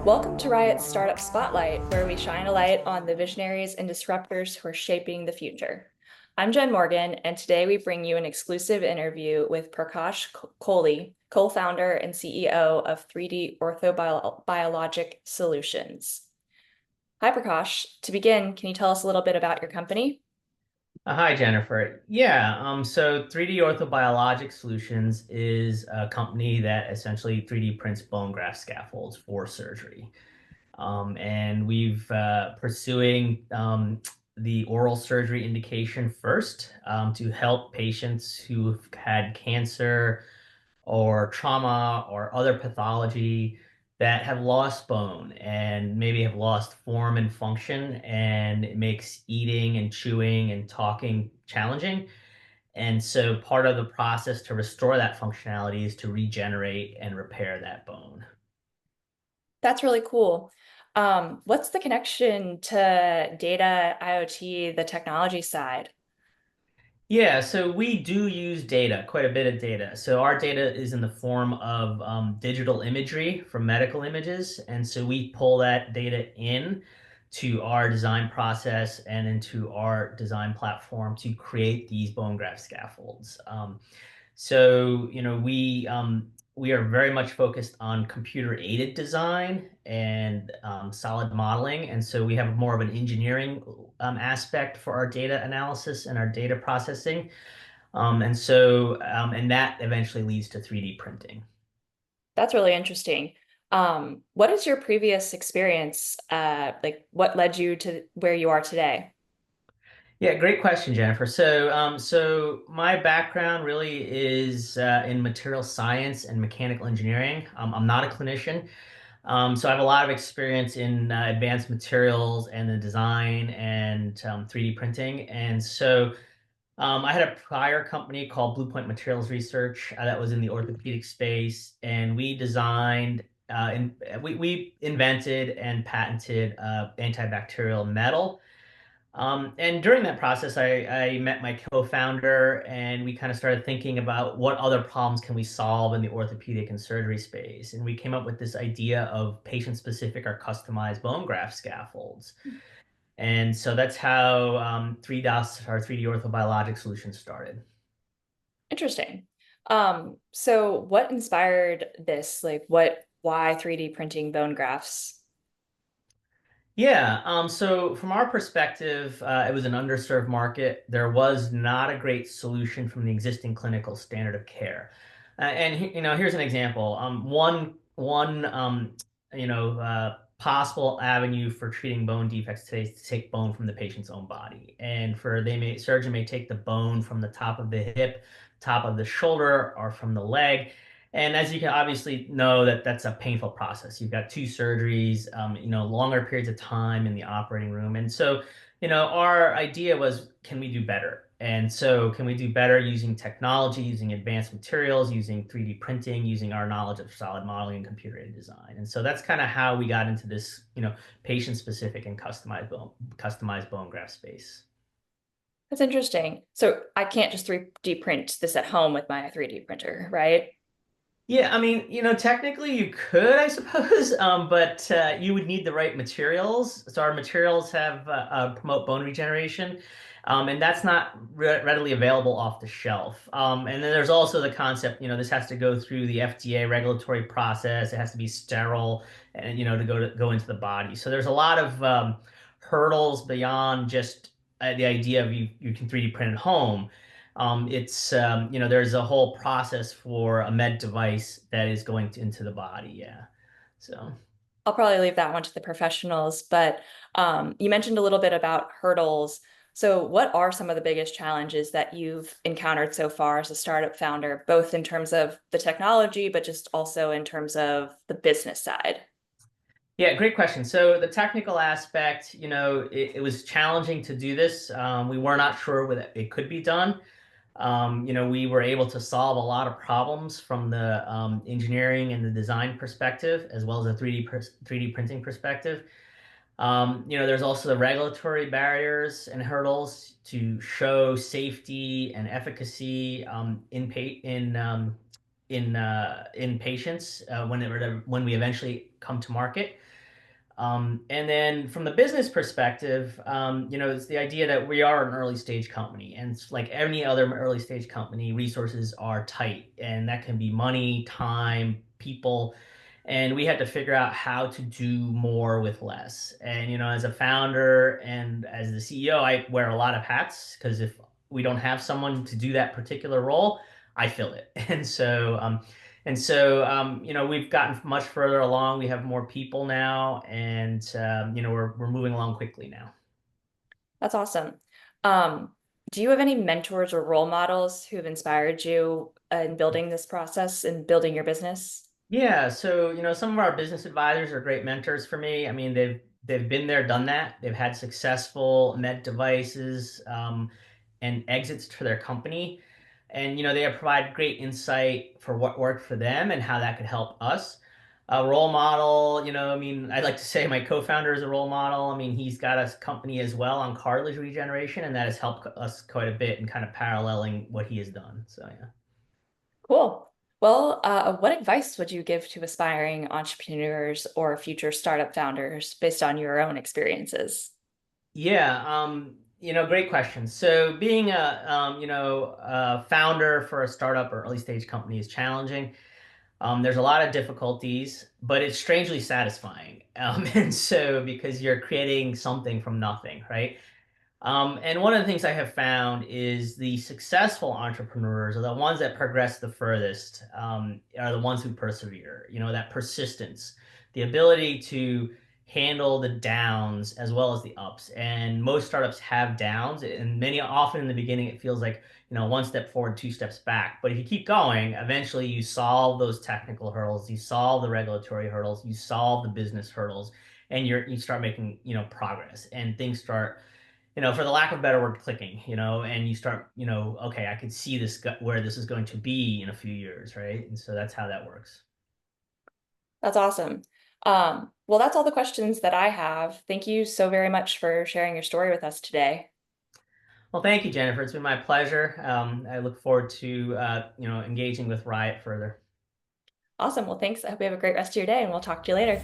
Welcome to RIoT Startup Spotlight, where we shine a light on the visionaries and disruptors who are shaping the future. I'm Jen Morgan, and today we bring you an exclusive interview with Prakash Kolli, co-founder and CEO of 3D Orthobiologic Solutions. Hi, Prakash. To begin, can you tell us a little bit about your company? Hi, Jennifer. So 3D Orthobiologic Solutions is a company that essentially 3D prints bone graft scaffolds for surgery. And we've pursuing the oral surgery indication first to help patients who've had cancer or trauma or other pathology that have lost bone and maybe have lost form and function, and it makes eating and chewing and talking challenging. And so part of the process to restore that functionality is to regenerate and repair that bone. That's really cool. What's the connection to data, IoT, the technology side? Yeah, so we do use data, quite a bit of data. So our data is in the form of digital imagery from medical images. And so we pull that data in to our design process and into our design platform to create these bone graft scaffolds. We are very much focused on computer-aided design and solid modeling, and so we have more of an engineering aspect for our data analysis and our data processing, and that eventually leads to 3D printing. That's really interesting. What is your previous experience? Like what led you to where you are today? Yeah, great question, Jennifer. So my background really is in material science and mechanical engineering. I'm not a clinician. So I have a lot of experience in advanced materials and the design and 3D printing. I had a prior company called Blue Point Materials Research that was in the orthopedic space, and we designed and we invented and patented antibacterial metal. And during that process, I met my co-founder, and we kind of started thinking about what other problems can we solve in the orthopedic and surgery space. And we came up with this idea of patient-specific or customized bone graft scaffolds. And so that's how 3DOS, or 3D Orthobiologic Solutions, started. Interesting. So what inspired this? Why 3D printing bone grafts? So from our perspective, it was an underserved market. There was not a great solution from the existing clinical standard of care. Here's an example. Possible avenue for treating bone defects today is to take bone from the patient's own body, and surgeon may take the bone from the top of the hip, top of the shoulder, or from the leg. And as you can obviously know, that's a painful process. You've got two surgeries, longer periods of time in the operating room. And so, our idea was, can we do better? And so, can we do better using technology, using advanced materials, using 3D printing, using our knowledge of solid modeling and computer-aided design? And so that's kind of how we got into this, patient-specific and customized bone graft space. That's interesting. So I can't just 3D print this at home with my 3D printer, right? Yeah, I mean, technically you could, I suppose, but you would need the right materials. So our materials have promote bone regeneration, and that's not readily available off the shelf. And then there's also the concept, this has to go through the FDA regulatory process. It has to be sterile, and to go into the body. So there's a lot of hurdles beyond just the idea of you can 3D print at home. There's a whole process for a med device that is going into the body. Yeah. So, I'll probably leave that one to the professionals, but you mentioned a little bit about hurdles. So what are some of the biggest challenges that you've encountered so far as a startup founder, both in terms of the technology, but just also in terms of the business side? yeah, great question. So the technical aspect, it was challenging to do this. We were not sure whether it could be done. We were able to solve a lot of problems from the engineering and the design perspective, as well as a 3D printing perspective. There's also the regulatory barriers and hurdles to show safety and efficacy in patients when we eventually come to market. And then from the business perspective, it's the idea that we are an early stage company, and it's like any other early stage company, resources are tight, and that can be money, time, people, and we had to figure out how to do more with less. And as a founder and as the CEO, I wear a lot of hats because if we don't have someone to do that particular role, I fill it. We've gotten much further along. We have more people now, and we're moving along quickly now. That's awesome. Um, do you have any mentors or role models who have inspired you in building this process and building your business? Yeah, so some of our business advisors are great mentors for me. I mean, they've been there, done that. They've had successful med devices and exits to their company, and they have provided great insight for what worked for them and how that could help us. A role model, I mean, I'd like to say my co-founder is a role model. I mean, he's got a company as well on cartilage regeneration, and that has helped us quite a bit in kind of paralleling what he has done. So yeah. Cool. Well, what advice would you give to aspiring entrepreneurs or future startup founders based on your own experiences? Yeah, great question. So being a founder for a startup or early stage company is challenging. There's a lot of difficulties, but it's strangely satisfying. And so because you're creating something from nothing, right? And one of the things I have found is the successful entrepreneurs are the ones that progress the furthest, are the ones who persevere, that persistence, the ability to handle the downs as well as the ups. And most startups have downs, and many often in the beginning, it feels like, one step forward, two steps back. But if you keep going, eventually you solve those technical hurdles, you solve the regulatory hurdles, you solve the business hurdles, and you start making, progress and things start for the lack of a better word, clicking, and you start, okay, I could see where this is going to be in a few years, right? And so that's how that works. That's awesome. Well, that's all the questions that I have. Thank you so very much for sharing your story with us today. Well, thank you, Jennifer. It's been my pleasure. I look forward to, engaging with RIoT further. Awesome. Well, thanks. I hope you have a great rest of your day, and we'll talk to you later.